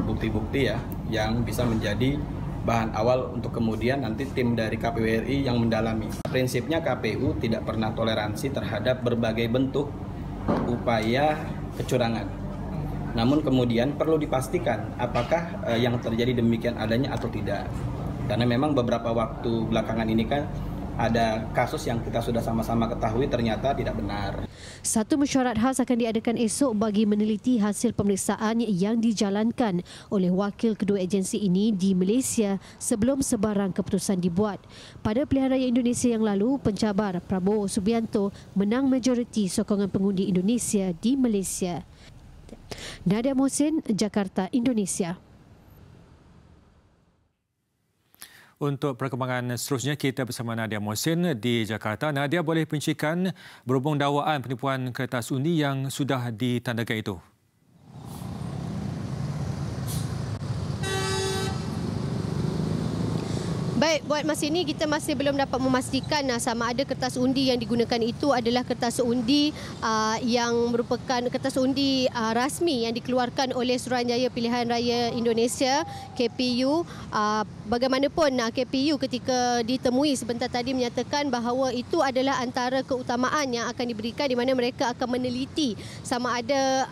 bukti-bukti ya yang bisa menjadi bahan awal untuk kemudian nanti tim dari KPU RI yang mendalami. Prinsipnya KPU tidak pernah toleransi terhadap berbagai bentuk upaya kecurangan. Namun kemudian perlu dipastikan apakah yang terjadi demikian adanya atau tidak. Karena memang beberapa waktu belakangan ini kan ada kasus yang kita sudah sama-sama ketahui ternyata tidak benar. Satu mesyuarat khas akan diadakan esok bagi meneliti hasil pemeriksaan yang dijalankan oleh wakil kedua agensi ini di Malaysia sebelum sebarang keputusan dibuat. Pada pilihan raya Indonesia yang lalu, pencabar Prabowo Subianto menang majoriti sokongan pengundi Indonesia di Malaysia. Nadia Mohsin, Jakarta, Indonesia. Untuk perkembangan seterusnya, kita bersama Nadia Mohsin di Jakarta. Nadia, boleh perincikan berhubung dakwaan penipuan kertas undi yang sudah ditandakan itu? Baik, buat masa ini kita masih belum dapat memastikan sama ada kertas undi yang digunakan itu adalah kertas undi yang merupakan kertas undi rasmi yang dikeluarkan oleh Suruhanjaya Pilihan Raya Indonesia, KPU. Bagaimanapun KPU ketika ditemui sebentar tadi menyatakan bahawa itu adalah antara keutamaan yang akan diberikan di mana mereka akan meneliti sama ada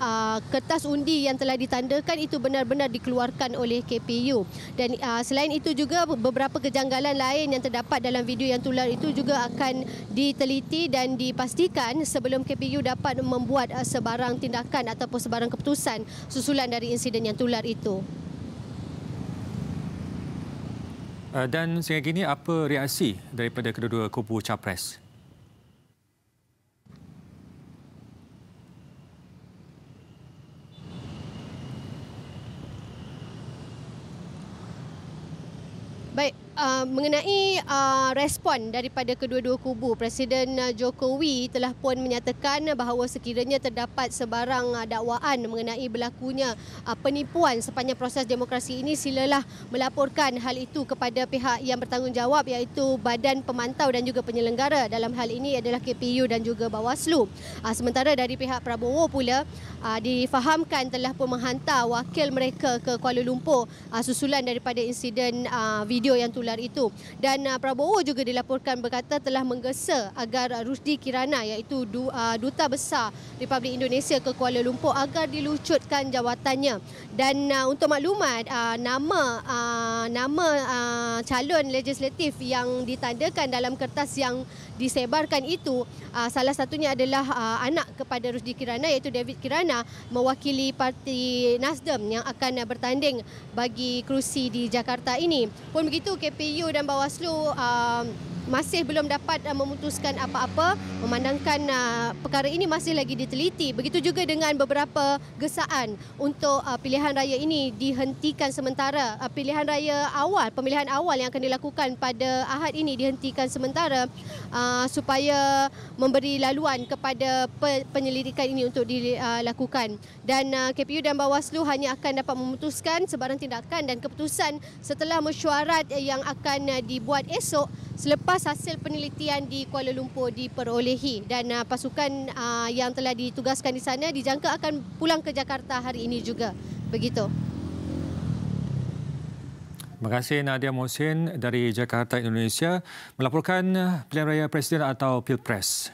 kertas undi yang telah ditandakan itu benar-benar dikeluarkan oleh KPU. Dan selain itu juga beberapa kejanggalan lain yang terdapat dalam video yang tular itu juga akan diteliti dan dipastikan sebelum KPU dapat membuat sebarang tindakan ataupun sebarang keputusan susulan dari insiden yang tular itu. Dan sehingga kini apa reaksi daripada kedua-dua kubu capres? Baik, mengenai respon daripada kedua-dua kubu, Presiden Jokowi telah pun menyatakan bahawa sekiranya terdapat sebarang dakwaan mengenai berlakunya penipuan sepanjang proses demokrasi ini, silalah melaporkan hal itu kepada pihak yang bertanggungjawab iaitu Badan Pemantau dan juga Penyelenggara. Dalam hal ini adalah KPU dan juga Bawaslu. Sementara dari pihak Prabowo pula difahamkan telah pun menghantar wakil mereka ke Kuala Lumpur susulan daripada insiden video yang tular itu. Dan Prabowo juga dilaporkan berkata telah menggesa agar Rusdi Kirana iaitu Duta Besar Republik Indonesia ke Kuala Lumpur agar dilucutkan jawatannya. Dan untuk maklumat, nama calon legislatif yang ditandakan dalam kertas yang disebarkan itu salah satunya adalah anak kepada Rusdi Kirana iaitu David Kirana mewakili parti Nasdem yang akan bertanding bagi kerusi di Jakarta ini. Pun begitu, KPU dan Bawaslu masih belum dapat memutuskan apa-apa memandangkan perkara ini masih lagi diteliti. Begitu juga dengan beberapa gesaan untuk pilihan raya ini dihentikan sementara. Pemilihan awal yang akan dilakukan pada Ahad ini dihentikan sementara supaya memberi laluan kepada penyelidikan ini untuk dilakukan. Dan KPU dan Bawaslu hanya akan dapat memutuskan sebarang tindakan dan keputusan setelah mesyuarat yang akan dibuat esok selepas hasil penelitian di Kuala Lumpur diperolehi. Dan pasukan yang telah ditugaskan di sana dijangka akan pulang ke Jakarta hari ini juga. Begitu. Terima kasih Nadia Mohsin dari Jakarta, Indonesia melaporkan pilihan raya presiden atau Pilpres.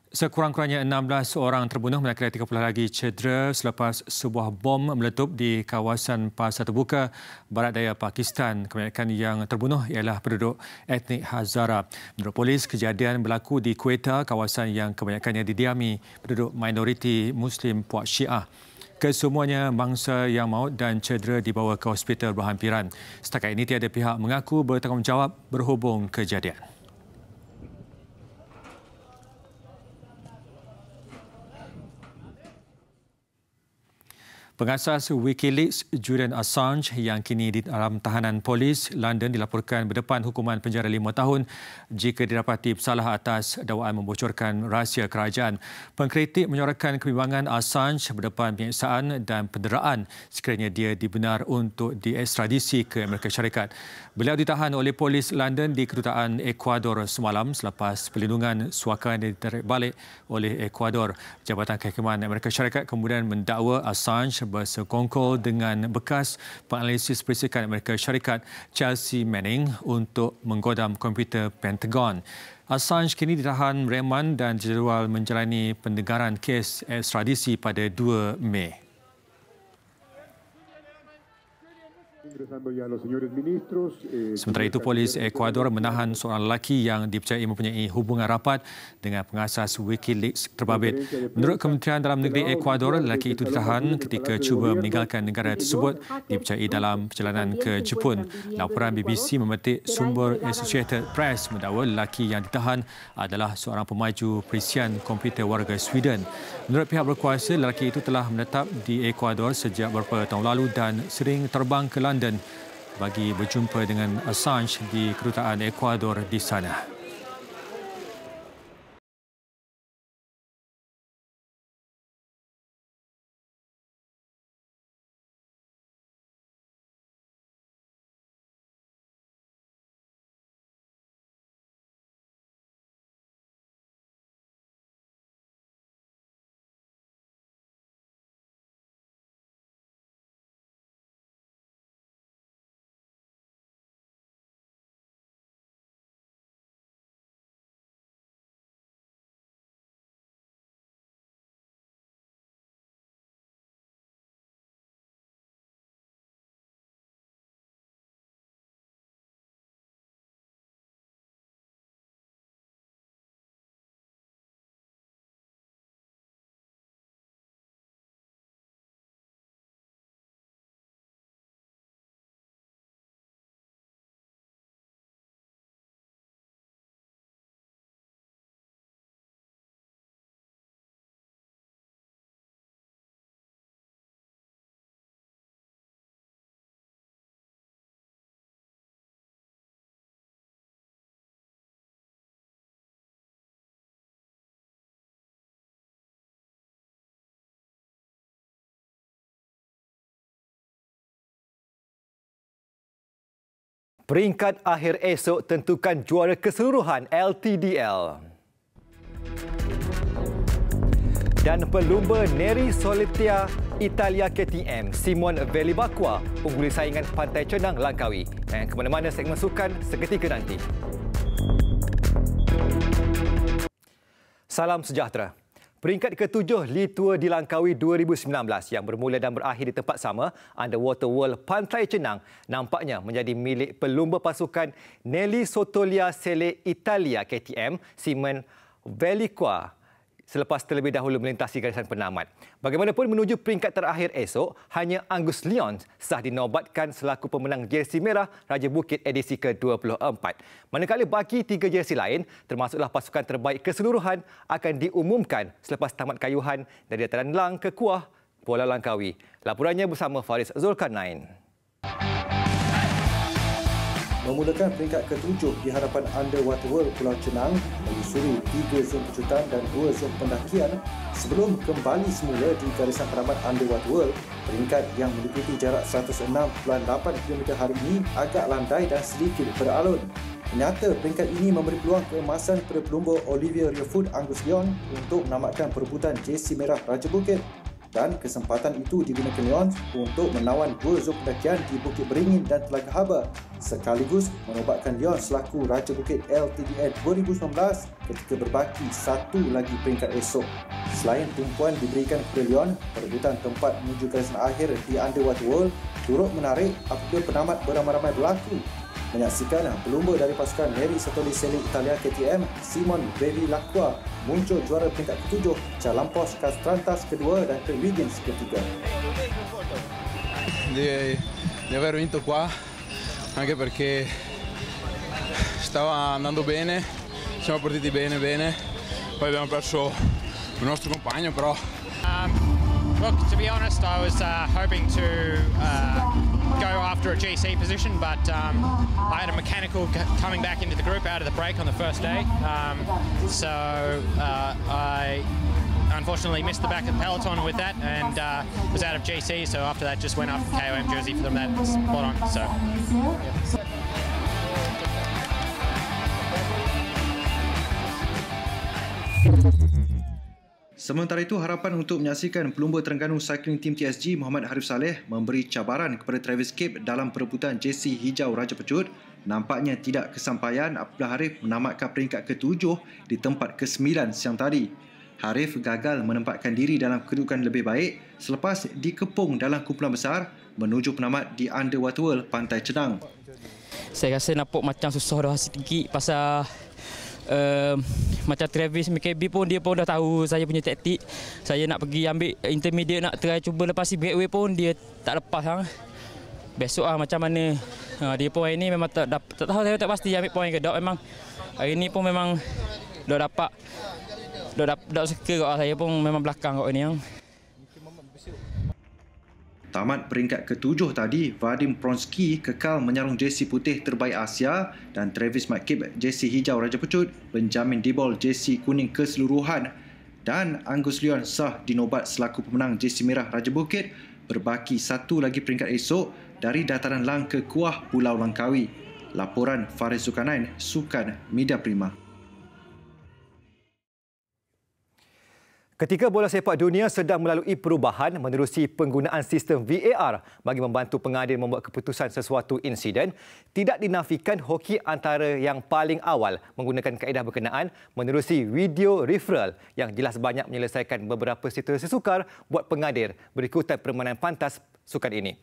Sekurang-kurangnya 16 orang terbunuh manakala 30 lagi cedera selepas sebuah bom meletup di kawasan Pasar Terbuka Barat Daya Pakistan. Kebanyakan yang terbunuh ialah penduduk etnik Hazara. Menurut polis, kejadian berlaku di Quetta, kawasan yang kebanyakannya didiami penduduk minoriti Muslim Puak Syiah. Kesemuanya mangsa yang maut dan cedera dibawa ke hospital berhampiran. Setakat ini tiada pihak mengaku bertanggungjawab berhubung kejadian. Pengasas Wikileaks Julian Assange yang kini di dalam tahanan polis London dilaporkan berdepan hukuman penjara 5 tahun jika didapati bersalah atas dakwaan membocorkan rahsia kerajaan. Pengkritik menyorokkan kebimbangan Assange berdepan penyiksaan dan penderaan sekiranya dia dibenar untuk diekstradisi ke Amerika Syarikat. Beliau ditahan oleh polis London di kedutaan Ecuador semalam selepas perlindungan suaka ditarik balik oleh Ecuador. Jabatan Kehakiman Amerika Syarikat kemudian mendakwa Assange bersekongkol dengan bekas penganalisis perisikan Amerika Syarikat Chelsea Manning untuk menggodam komputer Pentagon. Assange kini ditahan reman dan jadual menjalani pendengaran kes ekstradisi pada 2 Mei. Sementara itu, polis Ecuador menahan seorang lelaki yang dipercayai mempunyai hubungan rapat dengan pengasas Wikileaks terbabit. Menurut Kementerian Dalam Negeri Ecuador, lelaki itu ditahan ketika cuba meninggalkan negara tersebut dipercayai dalam perjalanan ke Jepun. Laporan BBC memetik sumber Associated Press mendakwa lelaki yang ditahan adalah seorang pemaju perisian komputer warga Sweden. Menurut pihak berkuasa, lelaki itu telah menetap di Ecuador sejak beberapa tahun lalu dan sering terbang ke London bagi berjumpa dengan Assange di kedutaan Ecuador di sana. Peringkat akhir esok tentukan juara keseluruhan LTDL. Dan pelumba Neri Solitaria Italia KTM, Simon Velibacqua ungguli saingan Pantai Cenang Langkawi. Dan ke mana-mana segmen sukan seketika nanti. Salam sejahtera. Peringkat ke-7 Li Tour di Langkawi 2019 yang bermula dan berakhir di tempat sama, Underwater World Pantai Cenang, nampaknya menjadi milik pelumba pasukan Nelly Sotolia Sele Italia KTM, Simon Velibacqua, selepas terlebih dahulu melintasi garisan penamat. Bagaimanapun menuju peringkat terakhir esok, hanya Angus Leon sah dinobatkan selaku pemenang jersey merah Raja Bukit edisi ke-24. Manakala bagi 3 jersey lain, termasuklah pasukan terbaik keseluruhan, akan diumumkan selepas tamat kayuhan dari dataran Lang ke Kuah, Pulau Langkawi. Laporannya bersama Faris Zulkarnain. Memulakan peringkat ke-7 di hadapan Underwater World Pulau Cenang menyusuri 3 zon kejutan dan 2 zon pendakian sebelum kembali semula di garisan penamat Underwater World. Peringkat yang meliputi jarak 106.8 km hari ini agak landai dan sedikit beralun. Nyata peringkat ini memberi peluang keemasan kepada pelumba Olivier Riofoot Angus Leon untuk menamatkan perebutan jersey merah Raja Bukit. Dan kesempatan itu digunakan Leon untuk menawan 2 zon pendakian di Bukit Beringin dan Telaga Haba, sekaligus menobatkan Leon selaku Raja Bukit LTDN 2019 ketika berbaki 1 lagi peringkat esok. Selain tumpuan diberikan kepada Leon, perebutan tempat menuju garisan akhir di Underwater World turut menarik apabila penamat beramai-ramai berlaku. Menyaksikan pelumba dari pasukan Neri Sotolia Sele Italia KTM, Simon Velibacqua muncul juara peringkat ke-7, Chalampos Castrantas kedua dan Craig Wiggins ketiga. Di aver vinto qua, anche perché stava andando bene, siamo partiti bene, poi abbiamo perso il nostro compagno, però Look, to be honest, I was hoping to go after a GC position, but I had a mechanical coming back into the group out of the break on the first day. So I unfortunately missed the back of the peloton with that and was out of GC. So after that, just went up KOM jersey for them. That's spot on. So. Yeah. Sementara itu, harapan untuk menyaksikan pelumba Terengganu Cycling Team TSG Muhammad Harif Saleh memberi cabaran kepada Travis Cape dalam perebutan jersey hijau Raja Pecut nampaknya tidak kesampaian apabila Harif menamatkan peringkat ke-7 di tempat ke-9 siang tadi. Harif gagal menempatkan diri dalam kedudukan lebih baik selepas dikepung dalam kumpulan besar menuju penamat di Underwater World Pantai Cenang. Saya rasa nampak macam susah dah sedikit pasal macam Travis McCabe pun dia pun dah tahu saya punya taktik. Saya nak pergi ambil intermediate, nak try cuba lepas si breakaway pun dia tak lepas. Besok macam mana dia pun hari ni memang tak tahu, saya tak pasti ambil poin ke tak. Memang hari ni pun memang dah dapat suka kat saya pun memang belakang kat ni. Tamat peringkat ke-7 tadi, Vadim Pronsky kekal menyarung jersey putih terbaik Asia dan Travis McCabe jersey hijau Raja Pecut, Benjamin Dibol jersey kuning keseluruhan dan Angus Leon sah dinobat selaku pemenang jersey merah Raja Bukit. Berbaki satu lagi peringkat esok dari dataran Lang ke Kuah Pulau Langkawi. Laporan Faris Zulkarnain, Sukan Media Prima. Ketika bola sepak dunia sedang melalui perubahan menerusi penggunaan sistem VAR bagi membantu pengadil membuat keputusan sesuatu insiden, tidak dinafikan hoki antara yang paling awal menggunakan kaedah berkenaan menerusi video referral yang jelas banyak menyelesaikan beberapa situasi sukar buat pengadil berikutan permainan pantas sukan ini.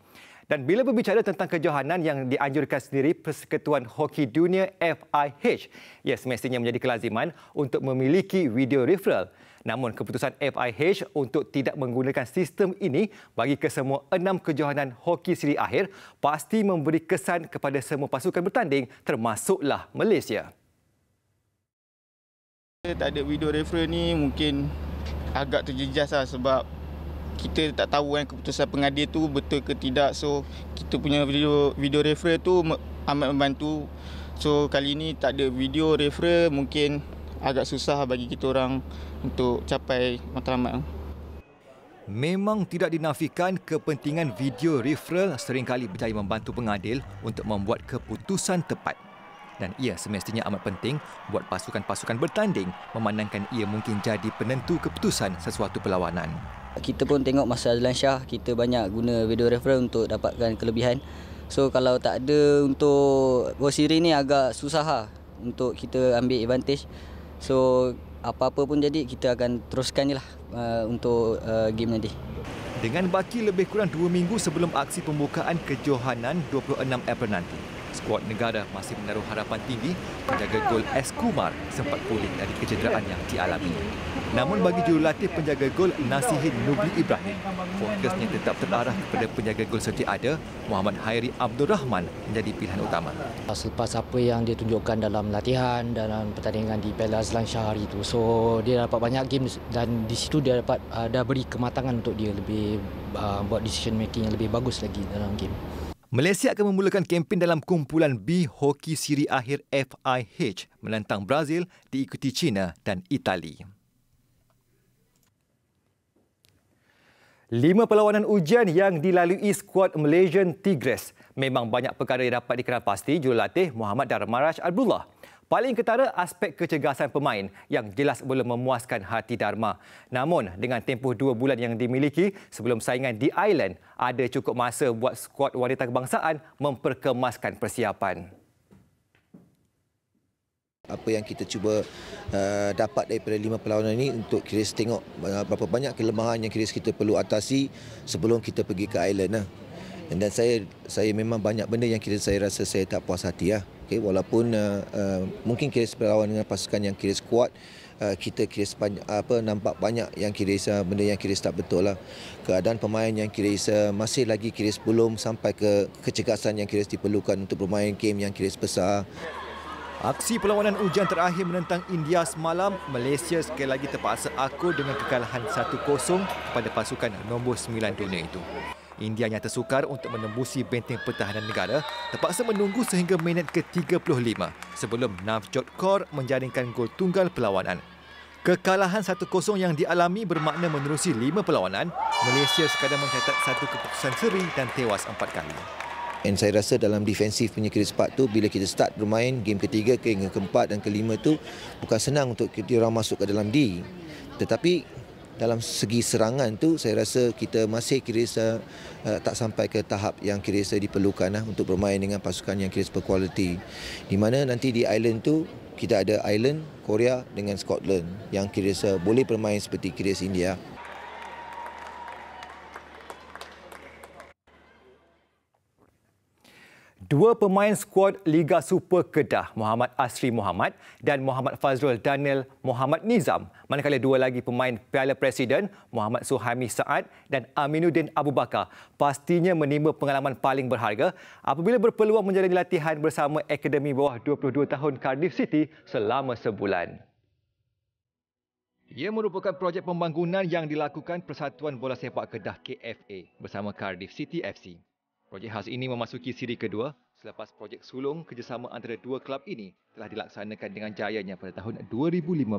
Dan bila berbicara tentang kejohanan yang dianjurkan sendiri Persekutuan Hoki Dunia FIH, ia semestinya menjadi kelaziman untuk memiliki video referral. Namun keputusan FIH untuk tidak menggunakan sistem ini bagi kesemua 6 kejohanan hoki siri akhir pasti memberi kesan kepada semua pasukan bertanding termasuklah Malaysia. Tak ada video referral ni mungkin agak terjejas lah sebab kita tak tahu kan keputusan pengadil tu betul ke tidak. So kita punya video referral tu amat membantu. So kali ni tak ada video referral mungkin agak susah bagi kita orang untuk capai matlamat. Memang tidak dinafikan kepentingan video referral seringkali berjaya membantu pengadil untuk membuat keputusan tepat. Dan ia semestinya amat penting buat pasukan-pasukan bertanding memandangkan ia mungkin jadi penentu keputusan sesuatu perlawanan. Kita pun tengok masa Azlan Shah, kita banyak guna video referral untuk dapatkan kelebihan. So kalau tak ada untuk siri ni agak susah untuk kita ambil advantage. So apa-apa pun jadi kita akan teruskan je lah untuk game nanti. Dengan baki lebih kurang 2 minggu sebelum aksi pembukaan kejohanan 26 April nanti, skuad negara masih menaruh harapan tinggi penjaga gol S. Kumar sempat pulih dari kecederaan yang dialami. Namun bagi jurulatih penjaga gol Nasihin Nubli Ibrahim, fokusnya tetap terarah kepada penjaga gol setia ada Muhammad Hairi Abdul Rahman menjadi pilihan utama. Selepas apa yang dia tunjukkan dalam latihan, dalam pertandingan di Piala Azlan Shah hari itu, so dia dapat banyak game dan di situ dia dapat dah beri kematangan untuk dia lebih buat decision making yang lebih bagus lagi dalam game. Malaysia akan memulakan kempen dalam kumpulan B Hoki Siri Akhir FIH menentang Brazil diikuti China dan Itali. 5 perlawanan ujian yang dilalui skuad Malaysian Tigres. Memang banyak perkara yang dapat dikenal pasti jurulatih Muhammad Darmaraj Abdullah. Paling ketara aspek kecergasan pemain yang jelas belum memuaskan hati Dharma. Namun dengan tempoh 2 bulan yang dimiliki sebelum saingan di Island, ada cukup masa buat skuad wanita kebangsaan memperkemaskan persiapan. Apa yang kita cuba dapat daripada 5 perlawanan ini untuk kira tengok berapa banyak kelemahan yang kira kita perlu atasi sebelum kita pergi ke Island. Dan saya memang banyak benda yang kira saya rasa saya tak puas hati. Okay, walaupun mungkin kira perlawanan dengan pasukan yang kira kuat, kita kira nampak banyak yang kira benda yang kira tak betul lah. Keadaan pemain yang kira masih lagi kira belum sampai ke kecergasan yang kira diperlukan untuk bermain game yang kira besar. Aksi perlawanan ujian terakhir menentang India semalam, Malaysia sekali lagi terpaksa akur dengan kekalahan 1-0 kepada pasukan nombor 9 dunia itu. India yang tersukar untuk menembusi benteng pertahanan negara terpaksa menunggu sehingga minit ke-35 sebelum Navjot Kaur menjaringkan gol tunggal perlawanan. Kekalahan 1-0 yang dialami bermakna menerusi 5 perlawanan, Malaysia sekadar mencatat 1 keputusan seri dan tewas 4 kali. Dan saya rasa dalam defensif punya Chris Park tu, bila kita start bermain game ketiga, keempat dan kelima tu bukan senang untuk kita orang masuk ke dalam D. Tetapi dalam segi serangan tu saya rasa kita masih kira tak sampai ke tahap yang kira diperlukan untuk bermain dengan pasukan yang kira berkualiti. Di mana nanti di Ireland tu kita ada Ireland, Korea dengan Scotland yang kira boleh bermain seperti kira India. Dua pemain skuad Liga Super Kedah, Muhammad Asri Muhammad dan Muhammad Fazrul Daniel Muhammad Nizam, manakala dua lagi pemain Piala Presiden, Muhammad Suhaimi Saad dan Aminuddin Abu Bakar, pastinya menimba pengalaman paling berharga apabila berpeluang menjalani latihan bersama Akademi bawah 22 tahun Cardiff City selama sebulan. Ia merupakan projek pembangunan yang dilakukan Persatuan Bola Sepak Kedah KFA bersama Cardiff City FC. Projek khas ini memasuki siri kedua selepas projek sulung kerjasama antara dua klub ini telah dilaksanakan dengan jayanya pada tahun 2015.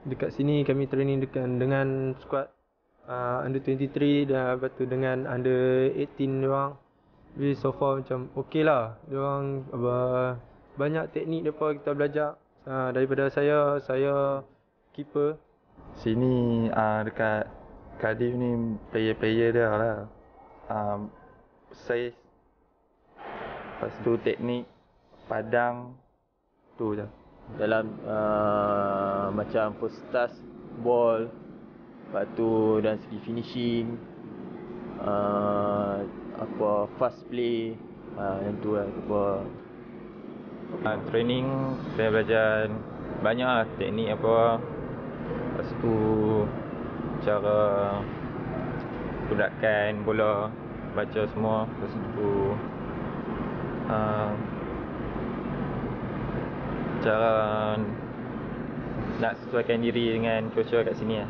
Dekat sini kami training dengan skuad under 23 dan lepas tu dengan under 18 diorang. Jadi so far macam okey lah. Diorang banyak teknik depa kita belajar. Daripada saya keeper. Sini dekat Cardiff ni player-player dia lah. Saiz, lepas tu teknik, padang, tu je. Dalam macam first touch, ball, lepas tu dan segi finishing, fast play, yang tu lah. Training, saya belajar banyak teknik lepas tu cara pergerakan bola, baca semua, lepas tu cara nak sesuaikan diri dengan cuaca kat sini lah.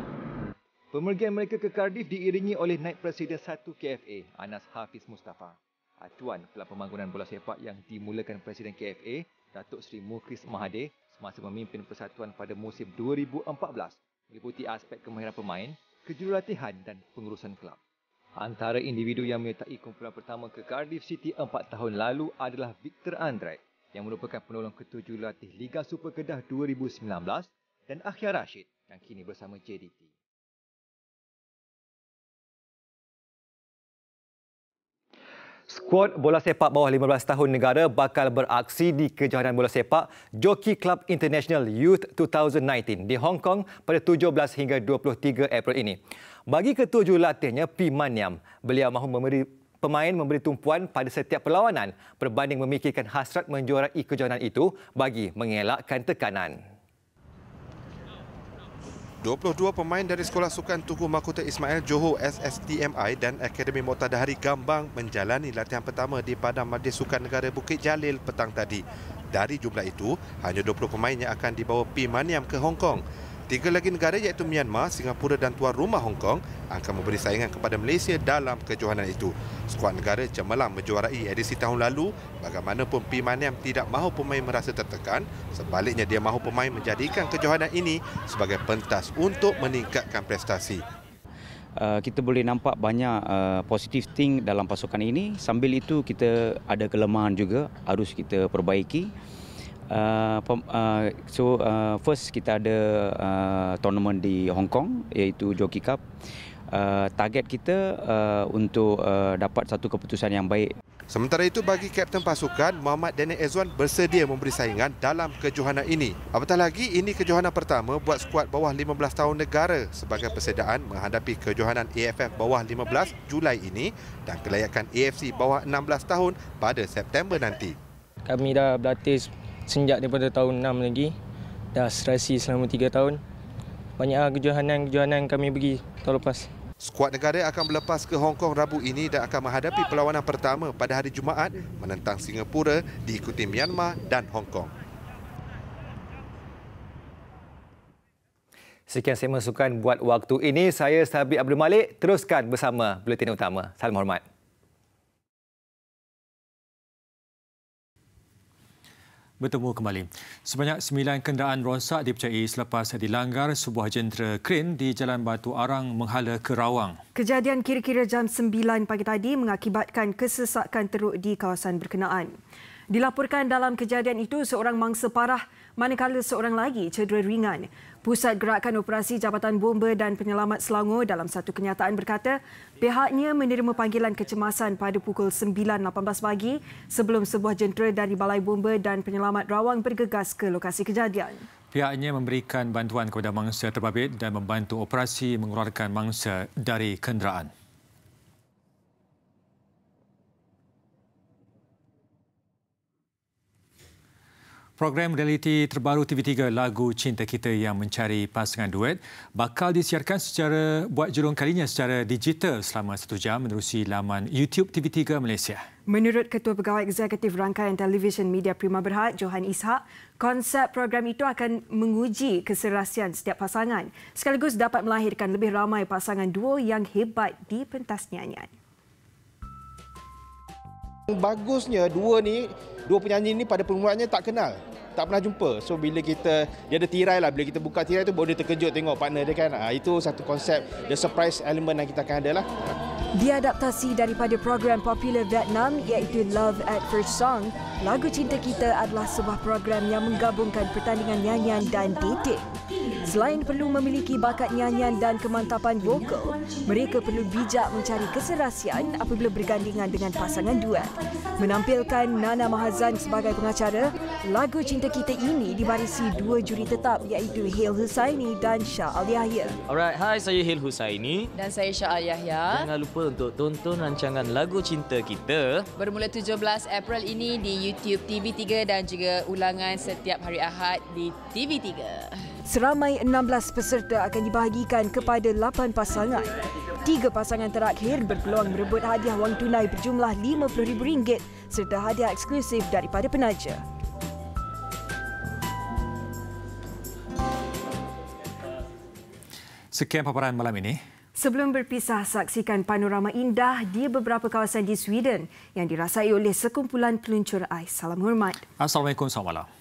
Pemergian mereka ke Cardiff diiringi oleh Naib Presiden 1 KFA, Anas Hafiz Mustafa. Acuan Kelab Pembangunan Bola Sepak yang dimulakan Presiden KFA, Datuk Seri Mukhlis Mahathir semasa memimpin persatuan pada musim 2014 meliputi aspek kemahiran pemain, kejurulatihan dan pengurusan kelab. Antara individu yang menyertai kumpulan pertama ke Cardiff City 4 tahun lalu adalah Victor Andret yang merupakan penolong ketujuh latih Liga Super Kedah 2019 dan Akhyar Rashid yang kini bersama JDT. Skuad bola sepak bawah 15 tahun negara bakal beraksi di kejohanan bola sepak Jockey Club International Youth 2019 di Hong Kong pada 17 hingga 23 April ini. Bagi ketua jurulatihnya P. Maniam, beliau mahu pemain memberi tumpuan pada setiap perlawanan berbanding memikirkan hasrat menjuarai kejohanan itu bagi mengelakkan tekanan. 22 pemain dari Sekolah Sukan Tunku Mahkota Ismail Johor SSTMI dan Akademi Moktadahari Gambang menjalani latihan pertama di Padang Majlis Sukan Negara Bukit Jalil petang tadi. Dari jumlah itu, hanya 20 pemain yang akan dibawa P. Maniam ke Hong Kong. 3 lagi negara iaitu Myanmar, Singapura dan tuan rumah Hong Kong akan memberi saingan kepada Malaysia dalam kejohanan itu. Skuad negara cemerlang menjuarai edisi tahun lalu. Bagaimanapun P. Maniam tidak mahu pemain merasa tertekan. Sebaliknya dia mahu pemain menjadikan kejohanan ini sebagai pentas untuk meningkatkan prestasi. Kita boleh nampak banyak positive thing dalam pasukan ini. Sambil itu kita ada kelemahan juga harus kita perbaiki. First kita ada tournament di Hong Kong iaitu Jockey Cup. Target kita untuk dapat satu keputusan yang baik. Sementara itu bagi kapten pasukan Muhammad Daniel Ezwan bersedia memberi saingan dalam kejohanan ini. Apatah lagi ini kejohanan pertama buat skuad bawah 15 tahun negara sebagai persediaan menghadapi kejohanan AFF bawah 15 Julai ini dan kelayakan AFC bawah 16 tahun pada September nanti. Kami dah berlatih sejak daripada tahun 6 lagi. Dah serasi selama 3 tahun. Banyak kejohanan kami pergi tahun lepas. Skuad negara akan berlepas ke Hong Kong Rabu ini dan akan menghadapi perlawanan pertama pada hari Jumaat menentang Singapura diikuti Myanmar dan Hong Kong. Sekian segmen sukan buat waktu ini. Saya Sabri Abdul Malik. Teruskan bersama Buletin Utama. Salam hormat. Bertemu kembali. Sebanyak 9 kenderaan rosak dipercayai selepas dilanggar sebuah jentera kren di Jalan Batu Arang menghala ke Rawang. Kejadian kira-kira jam 9 pagi tadi mengakibatkan kesesakan teruk di kawasan berkenaan. Dilaporkan dalam kejadian itu seorang mangsa parah manakala seorang lagi cedera ringan. Pusat Gerakan Operasi Jabatan Bomba dan Penyelamat Selangor dalam satu kenyataan berkata pihaknya menerima panggilan kecemasan pada pukul 9.18 pagi sebelum sebuah jentera dari Balai Bomba dan Penyelamat Rawang bergegas ke lokasi kejadian. Pihaknya memberikan bantuan kepada mangsa terbabit dan membantu operasi mengeluarkan mangsa dari kenderaan. Program realiti terbaru TV3 Lagu Cinta Kita yang mencari pasangan duet bakal disiarkan secara buat julung kalinya secara digital selama 1 jam menerusi laman YouTube TV3 Malaysia. Menurut Ketua Pegawai Eksekutif Rangkaian Televisyen Media Prima Berhad, Johan Ishak, konsep program itu akan menguji keserasian setiap pasangan sekaligus dapat melahirkan lebih ramai pasangan duo yang hebat di pentas nyanyian. Bagusnya dua penyanyi ni pada permulaannya tak kenal, tak pernah jumpa. So bila dia ada tirai lah, bila kita buka tirai tu baru dia terkejut tengok partner dia kan. Itu satu konsep, the surprise element yang kita akan ada lah. Diadaptasi daripada program popular Vietnam iaitu Love at First Song, Lagu Cinta Kita adalah sebuah program yang menggabungkan pertandingan nyanyian dan dating. Selain perlu memiliki bakat nyanyian dan kemantapan vokal, mereka perlu bijak mencari keserasian apabila bergandingan dengan pasangan duet. Menampilkan Nana Mahazan sebagai pengacara, Lagu Cinta Kita ini dibarisi 2 juri tetap iaitu Hil Husaini dan Shah Al-Yahya. Alright, hai, saya Hil Husaini. Dan saya Shah Al-Yahya. Jangan lupa untuk tonton rancangan Lagu Cinta Kita bermula 17 April ini di YouTube TV3 dan juga ulangan setiap hari Ahad di TV3. Seramai 16 peserta akan dibahagikan kepada 8 pasangan. 3 pasangan terakhir berpeluang merebut hadiah wang tunai berjumlah RM50,000 serta hadiah eksklusif daripada penaja. Sekian paparan malam ini. Sebelum berpisah, saksikan panorama indah di beberapa kawasan di Sweden yang dirasai oleh sekumpulan peluncur ais. Salam hormat. Assalamualaikum, selamat malam.